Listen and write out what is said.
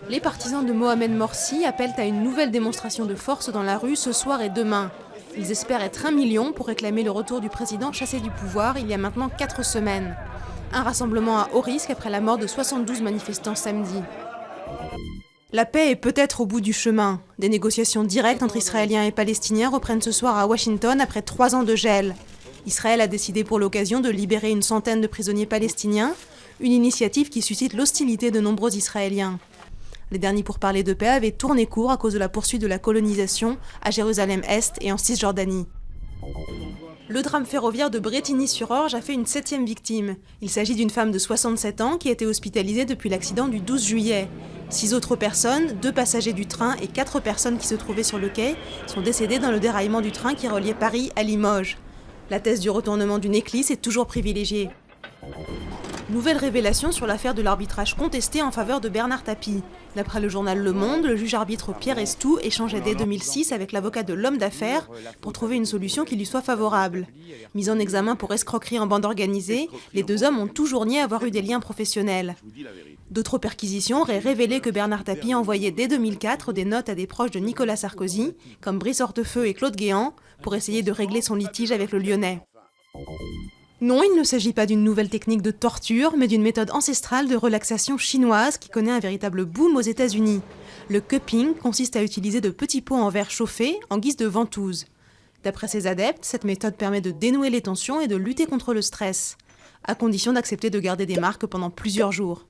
Les partisans de Mohamed Morsi appellent à une nouvelle démonstration de force dans la rue ce soir et demain. Ils espèrent être 1 million pour réclamer le retour du président chassé du pouvoir il y a maintenant 4 semaines. Un rassemblement à haut risque après la mort de 72 manifestants samedi. La paix est peut-être au bout du chemin. Des négociations directes entre Israéliens et Palestiniens reprennent ce soir à Washington après 3 ans de gel. Israël a décidé pour l'occasion de libérer une centaine de prisonniers palestiniens, une initiative qui suscite l'hostilité de nombreux Israéliens. Les derniers pourparlers de paix avaient tourné court à cause de la poursuite de la colonisation à Jérusalem-Est et en Cisjordanie. Le drame ferroviaire de Brétigny-sur-Orge a fait une 7e victime. Il s'agit d'une femme de 67 ans qui a été hospitalisée depuis l'accident du 12 juillet. 6 autres personnes, 2 passagers du train et 4 personnes qui se trouvaient sur le quai, sont décédées dans le déraillement du train qui reliait Paris à Limoges. La thèse du retournement d'une éclisse est toujours privilégiée. Nouvelle révélation sur l'affaire de l'arbitrage contesté en faveur de Bernard Tapie. D'après le journal Le Monde, le juge-arbitre Pierre Estou échangeait dès 2006 avec l'avocat de l'homme d'affaires pour trouver une solution qui lui soit favorable. Mis en examen pour escroquerie en bande organisée, les 2 hommes ont toujours nié avoir eu des liens professionnels. D'autres perquisitions auraient révélé que Bernard Tapie envoyait dès 2004 des notes à des proches de Nicolas Sarkozy, comme Brice Hortefeux et Claude Guéant, pour essayer de régler son litige avec le Lyonnais. Non, il ne s'agit pas d'une nouvelle technique de torture, mais d'une méthode ancestrale de relaxation chinoise qui connaît un véritable boom aux États-Unis. Le cupping consiste à utiliser de petits pots en verre chauffés en guise de ventouse. D'après ses adeptes, cette méthode permet de dénouer les tensions et de lutter contre le stress, à condition d'accepter de garder des marques pendant plusieurs jours.